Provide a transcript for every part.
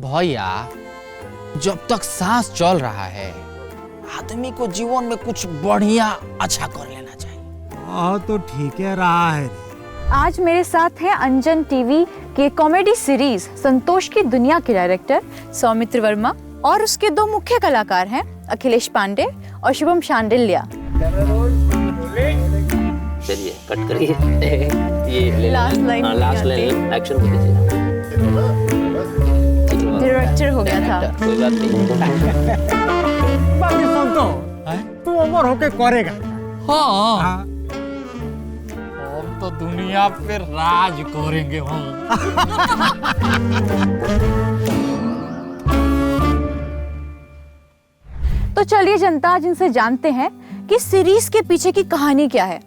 भैया, जब तक सांस चल रहा है आदमी को जीवन में कुछ बढ़िया अच्छा कर लेना चाहिए। हाँ तो ठीक है रहा है। आज मेरे साथ है अंजन टीवी के कॉमेडी सीरीज संतोष की दुनिया के डायरेक्टर सौमित्र वर्मा और उसके दो मुख्य कलाकार हैं अखिलेश पांडे और शुभम शांडिल्या। चलिए कट करिए। ये लास्ट लाइन एक्शन को दीजिए। डायरेक्टर हो गया था। कोई बात नहीं। बाकी सुन तो तू अमर होके करेगा। हाँ, हाँ। हम तो दुनिया पे राज करेंगे हम। तो चलिए जनता आज इनसे जानते हैं कि सीरीज के पीछे की कहानी क्या है,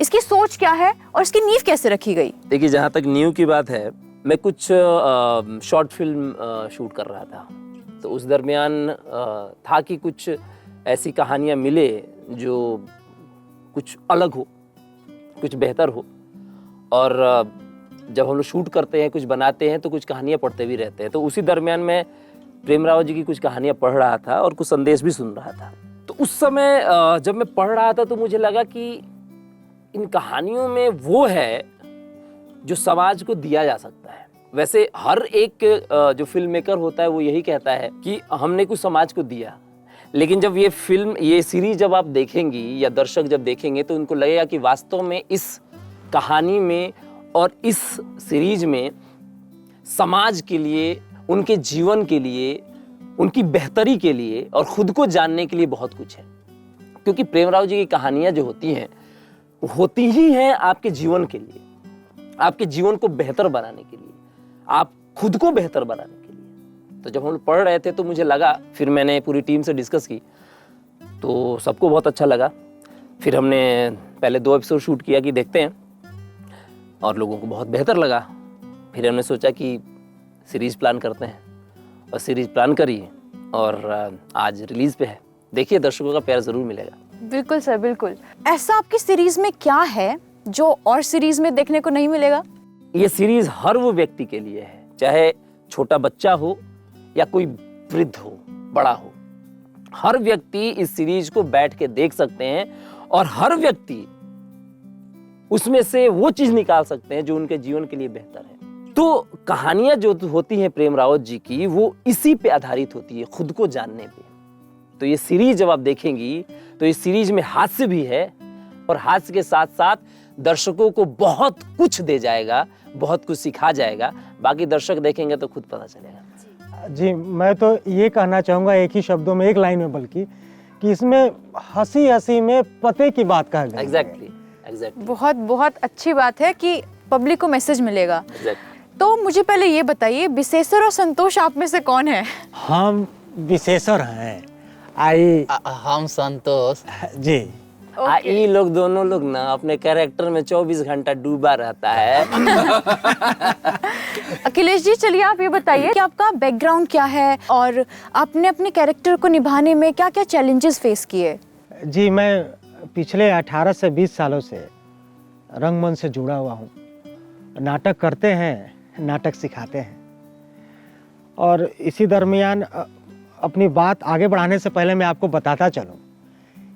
इसकी सोच क्या है और इसकी नींव कैसे रखी गई। देखिए, जहाँ तक न्यू की बात है, मैं कुछ शॉर्ट फिल्म शूट कर रहा था, तो उस दरमियान था कि कुछ ऐसी कहानियाँ मिले जो कुछ अलग हो, कुछ बेहतर हो। और जब हम लोग शूट करते हैं, कुछ बनाते हैं, तो कुछ कहानियाँ पढ़ते भी रहते हैं। तो उसी दरमियान मैं प्रेम रावत जी की कुछ कहानियाँ पढ़ रहा था और कुछ संदेश भी सुन रहा था। तो उस समय जब मैं पढ़ रहा था तो मुझे लगा कि इन कहानियों में वो है जो समाज को दिया जा सकता है। वैसे हर एक जो फिल्म मेकर होता है वो यही कहता है कि हमने कुछ समाज को दिया, लेकिन जब ये सीरीज जब आप देखेंगी या दर्शक जब देखेंगे तो उनको लगेगा कि वास्तव में इस कहानी में और इस सीरीज में समाज के लिए, उनके जीवन के लिए, उनकी बेहतरी के लिए और खुद को जानने के लिए बहुत कुछ है। क्योंकि प्रेम राव जी की कहानियाँ जो होती ही हैं आपके जीवन के लिए, आपके जीवन को बेहतर बनाने के लिए, आप खुद को बेहतर बनाने के लिए। तो जब हम लोग पढ़ रहे थे तो मुझे लगा, फिर मैंने पूरी टीम से डिस्कस की तो सबको बहुत अच्छा लगा। फिर हमने पहले 2 एपिसोड शूट किया कि देखते हैं, और लोगों को बहुत बेहतर लगा। फिर हमने सोचा कि सीरीज प्लान करते हैं और सीरीज प्लान करी और आज रिलीज पे है। देखिए, दर्शकों का प्यार जरूर मिलेगा। बिल्कुल सर, बिल्कुल। ऐसा आपकी सीरीज में क्या है जो और सीरीज में देखने को नहीं मिलेगा? ये सीरीज हर वो व्यक्ति के लिए है, चाहे छोटा बच्चा हो या कोई वृद्ध हो, बड़ा हो। हर व्यक्ति इस सीरीज को बैठ के देख सकते हैं और हर व्यक्ति उसमें से वो चीज निकाल सकते हैं जो उनके जीवन के लिए बेहतर है। तो कहानियां जो होती हैं प्रेम रावत जी की, वो इसी पे आधारित होती है, खुद को जानने पे। तो ये सीरीज जब आप देखेंगी तो इस सीरीज में हास्य भी है और हास्य के साथ साथ दर्शकों को बहुत कुछ दे जाएगा, बहुत कुछ सिखा जाएगा। बाकी दर्शक देखेंगे तो खुद पता चलेगा। जी, मैं तो ये कहना चाहूँगा एक ही शब्दों में, एक लाइन में, बल्कि कि इसमें हंसी हंसी में पते की बात कहा गया। एग्जैक्टली। बहुत बहुत अच्छी बात है कि पब्लिक को मैसेज मिलेगा। तो मुझे पहले ये बताइए, विशेषर और संतोष आप में से कौन है? हम विशेषर हैं। हम संतोष जी। ये लोग दोनों लोग ना अपने कैरेक्टर में 24 घंटा डूबा रहता है। अखिलेश जी, चलिए आप ये बताइए कि आपका बैकग्राउंड क्या है और आपने अपने कैरेक्टर को निभाने में क्या क्या चैलेंजेस फेस किए? जी, मैं पिछले 18 से 20 सालों से रंगमंच से जुड़ा हुआ हूँ। नाटक करते हैं, नाटक सिखाते हैं, और इसी दरमियान अपनी बात आगे बढ़ाने से पहले मैं आपको बताता चलूँ,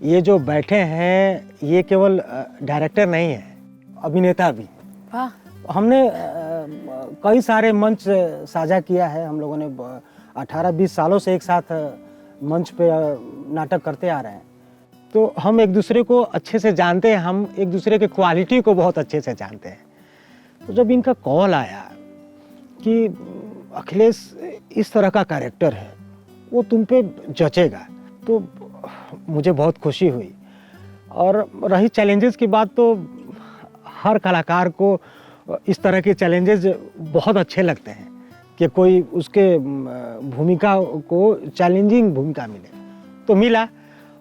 ये जो बैठे हैं ये केवल डायरेक्टर नहीं है, अभिनेता भी। वाह। हमने कई सारे मंच साझा किया है। हम लोगों ने 18-20 सालों से एक साथ मंच पे नाटक करते आ रहे हैं, तो हम एक दूसरे को अच्छे से जानते हैं, हम एक दूसरे के क्वालिटी को बहुत अच्छे से जानते हैं। तो जब इनका कॉल आया कि अखिलेश इस तरह का कैरेक्टर है, वो तुम पे जचेगा, तो मुझे बहुत खुशी हुई। और रही चैलेंजेस की बात, तो हर कलाकार को इस तरह के चैलेंजेस बहुत अच्छे लगते हैं कि कोई उसके भूमिका को चैलेंजिंग भूमिका मिले, तो मिला।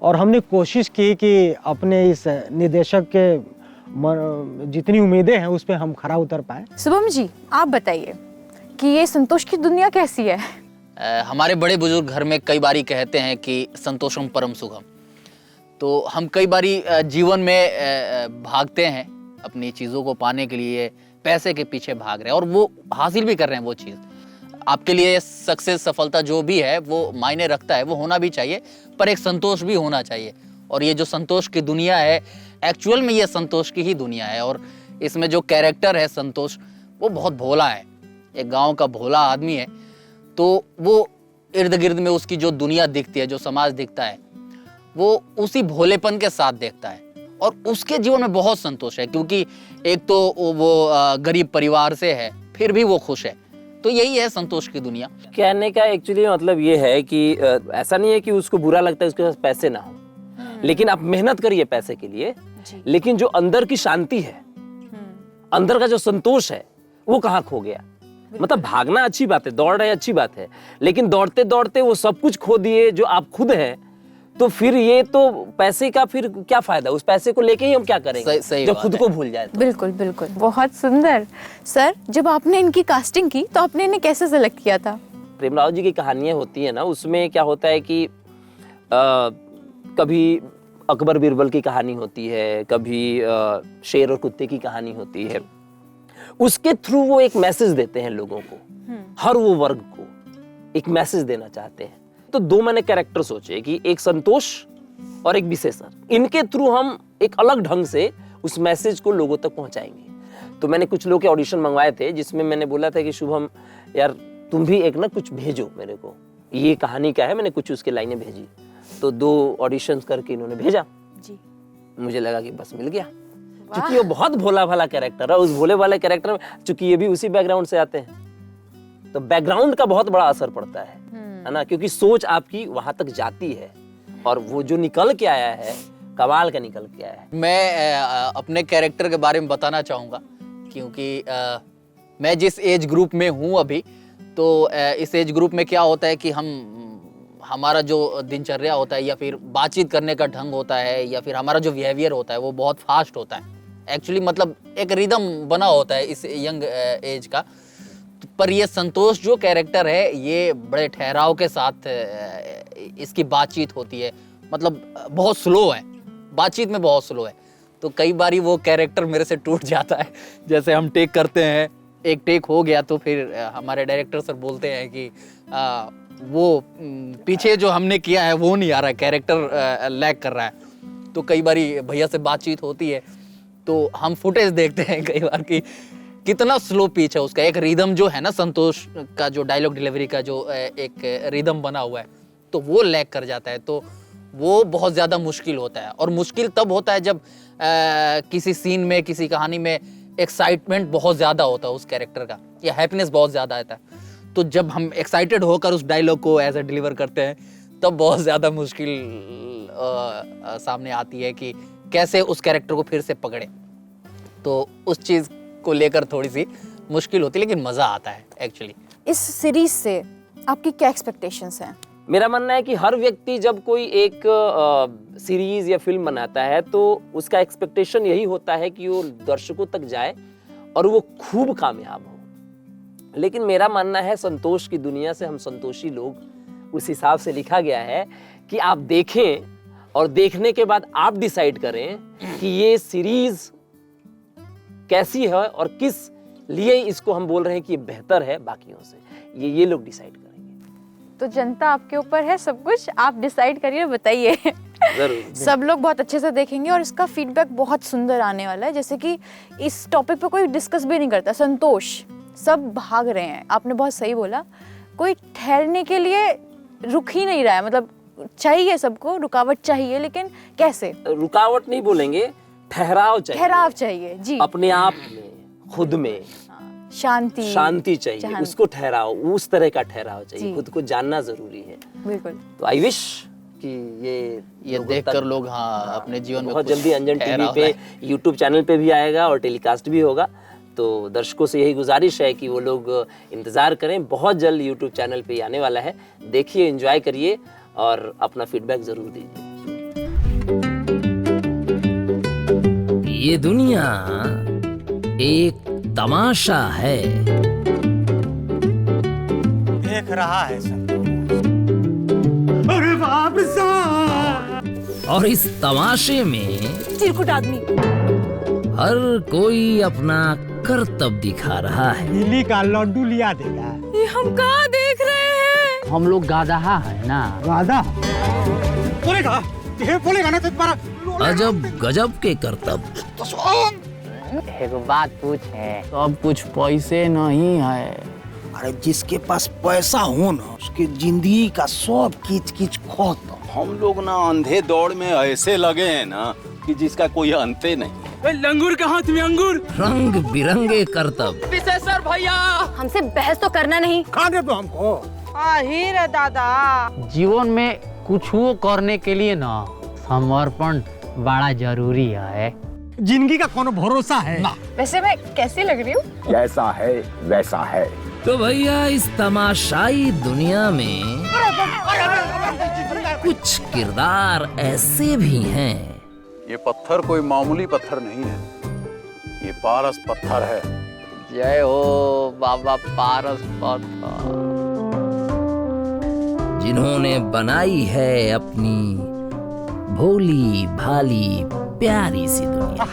और हमने कोशिश की कि अपने इस निर्देशक के जितनी उम्मीदें हैं उस पर हम खरा उतर पाए। शुभम जी, आप बताइए कि ये संतोष की दुनिया कैसी है? हमारे बड़े बुजुर्ग घर में कई बारी कहते हैं कि संतोषम परम सुखम। तो हम कई बारी जीवन में भागते हैं अपनी चीज़ों को पाने के लिए, पैसे के पीछे भाग रहे हैं और वो हासिल भी कर रहे हैं वो चीज़। आपके लिए सक्सेस, सफलता जो भी है वो मायने रखता है, वो होना भी चाहिए, पर एक संतोष भी होना चाहिए। और ये जो संतोष की दुनिया है, एक्चुअल में ये संतोष की ही दुनिया है। और इसमें जो कैरेक्टर है संतोष, वो बहुत भोला है, एक गांव का भोला आदमी है। तो वो इर्द गिर्द में उसकी जो दुनिया दिखती है, जो समाज दिखता है, वो उसी भोलेपन के साथ देखता है। और उसके जीवन में बहुत संतोष है, क्योंकि एक तो वो गरीब परिवार से है, फिर भी वो खुश है। तो यही है संतोष की दुनिया। कहने का एक्चुअली मतलब ये है कि ऐसा नहीं है कि उसको बुरा लगता है उसके पास पैसे ना हो, लेकिन आप मेहनत करिए पैसे के लिए, लेकिन जो अंदर की शांति है, अंदर का जो संतोष है, वो कहाँ खो गया। मतलब भागना अच्छी बात है, दौड़ रहे अच्छी बात है, लेकिन दौड़ते दौड़ते वो सब कुछ खो दिए जो आप खुद हैं, तो फिर ये तो पैसे का फिर क्या फायदा, उस पैसे को लेके ही हम क्या करेंगे जब खुद को भूल जाए तो। बिल्कुल बिल्कुल, बहुत सुंदर। सर, जब आपने इनकी कास्टिंग की तो आपने इन्हें कैसे सेलेक्ट किया था? प्रेमराव जी की कहानियां होती है ना, उसमें क्या होता है कि कभी अकबर बीरबल की कहानी होती है, कभी शेर और कुत्ते की कहानी होती है। उसके थ्रू वो एक मैसेज देते हैं लोगों को, हर वो वर्ग को एक मैसेज देना चाहते हैं। तो दो मैंने कैरेक्टर सोचे कि एक संतोष और एक विशेषर, इनके थ्रू हम एक अलग ढंग से उस मैसेज को लोगों तक पहुंचाएंगे। तो मैंने कुछ लोग के ऑडिशन मंगवाए थे, जिसमें मैंने बोला था कि शुभम यार तुम भी एक ना कुछ भेजो मेरे को, ये कहानी क्या है, मैंने कुछ उसके लाइनें भेजी। तो 2 ऑडिशंस करके इन्होंने भेजा जी। मुझे लगा कि बस मिल गया, क्योंकि वो बहुत भोला भाला कैरेक्टर है। उस भोले वाले कैरेक्टर में चूंकि ये भी उसी बैकग्राउंड से आते हैं, तो बैकग्राउंड का बहुत बड़ा असर पड़ता है ना, क्योंकि सोच आपकी वहां तक जाती है और वो जो निकल के आया है, कमाल का निकल के आया है। मैं अपने कैरेक्टर के बारे में बताना चाहूँगा, क्योंकि मैं जिस एज ग्रुप में हूँ अभी, तो इस एज ग्रुप में क्या होता है कि हमारा जो दिनचर्या होता है, या फिर बातचीत करने का ढंग होता है, या फिर हमारा जो बिहेवियर होता है, वो बहुत फास्ट होता है। एक्चुअली मतलब एक रिदम बना होता है इस यंग एज का। पर ये संतोष जो कैरेक्टर है, ये बड़े ठहराव के साथ इसकी बातचीत होती है, मतलब बहुत स्लो है, बातचीत में बहुत स्लो है। तो कई बारी वो कैरेक्टर मेरे से टूट जाता है। जैसे हम टेक करते हैं, एक टेक हो गया तो फिर हमारे डायरेक्टर सर बोलते हैं कि वो पीछे जो हमने किया है वो नहीं आ रहा है, कैरेक्टर लैग कर रहा है। तो कई बारी भैया से बातचीत होती है, तो हम फुटेज देखते हैं कई बार कि कितना स्लो पिच है उसका। एक रिदम जो है ना, संतोष का जो डायलॉग डिलीवरी का जो एक रिदम बना हुआ है, तो वो लैग कर जाता है। तो वो बहुत ज़्यादा मुश्किल होता है। और मुश्किल तब होता है जब किसी सीन में, किसी कहानी में एक्साइटमेंट बहुत ज़्यादा होता है उस कैरेक्टर का, या हैप्पीनेस बहुत ज़्यादा आता है। तो जब हम एक्साइटेड होकर उस डायलॉग को ऐसे डिलीवर करते हैं, तब बहुत ज़्यादा मुश्किल सामने आती है कि कैसे उस कैरेक्टर को फिर से पकड़े। तो उस चीज़ को लेकर थोड़ी सी मुश्किल होती है, लेकिन मज़ा आता है एक्चुअली। इस सीरीज से आपकी क्या एक्सपेक्टेशंस हैं? मेरा मानना है कि हर व्यक्ति जब कोई एक सीरीज या फिल्म बनाता है, तो उसका एक्सपेक्टेशन यही होता है कि वो दर्शकों तक जाए और वो खूब कामयाब हो। लेकिन मेरा मानना है संतोष की दुनिया से हम संतोषी लोग, उस हिसाब से लिखा गया है कि आप देखें और देखने के बाद आप डिसाइड करें कि ये सीरीज कैसी है और किस लिए इसको हम बोल रहे हैं कि ये बेहतर है बाकियों से। ये लोग डिसाइड करेंगे। तो जनता आपके ऊपर है, सब कुछ आप डिसाइड करिए, बताइए। जरूर। सब लोग बहुत अच्छे से देखेंगे और इसका फीडबैक बहुत सुंदर आने वाला है। जैसे कि इस टॉपिक पे कोई डिस्कस भी नहीं करता, संतोष, सब भाग रहे हैं। आपने बहुत सही बोला, कोई ठहरने के लिए रुक ही नहीं रहा है। मतलब चाहिए सबको, रुकावट चाहिए, लेकिन कैसे? रुकावट नहीं बोलेंगे, ठहराव चाहिए। ठहराव चाहिए जी, अपने आप में, खुद में शांति चाहिए, उसको ठहराव, उस तरह का ठहराव चाहिए। खुद को जानना जरूरी है। बिल्कुल। तो आई विश कि ये देखकर लोग अपने जीवन में बहुत जल्दी अंजन टीवी पे, यूट्यूब चैनल पे भी आएगा और टेलीकास्ट भी होगा। तो दर्शकों से यही गुजारिश है कि वो लोग इंतजार करें, बहुत जल्द यूट्यूब चैनल पे आने वाला है। देखिए, एंजॉय करिए और अपना फीडबैक जरूर दीजिए। ये दुनिया एक तमाशा है, देख रहा है सब। अरे बाप साहब! और इस तमाशे में चिरकुट आदमी, हर कोई अपना करतब दिखा रहा है। दिल्ली का लड्डू लिया देगा। ये हम कहाँ देख रहे हैं? हम लोग गाधा है ना। गाधा बोलेगा, ये बोलेगा ना तो तुम्हारा अजब गजब के करतब। एक बात पूछे, सब कुछ पैसे नहीं है। अरे जिसके पास पैसा हो ना उसके जिंदगी का सब किच किच खत्म। हम लोग ना अंधे दौड़ में ऐसे लगे हैं ना कि जिसका कोई अंते नहीं। लंगूर के हाथ में अंगूर। रंग बिरंगे करतब। विशेषर भैया, हमसे बहस तो करना नहीं। खाने दो हमको। हीरे दादा। जीवन में कुछ वो करने के लिए ना समर्पण बड़ा जरूरी है। जिंदगी का कोनो भरोसा है ना। वैसे मैं कैसी लग रही हूँ? जैसा है वैसा है। तो भैया इस तमाशाई दुनिया में कुछ किरदार ऐसे भी हैं। ये पत्थर कोई मामूली पत्थर नहीं है, ये पारस पत्थर है। जय हो बाबा पारस पत्थर, जिन्होंने बनाई है अपनी भोली भाली प्यारी सी दुनिया।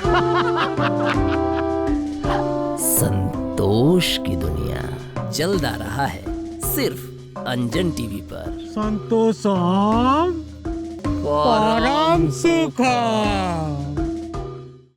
संतोष की दुनिया चलता रहा है सिर्फ अंजन टीवी पर। संतोषम परम सुखम।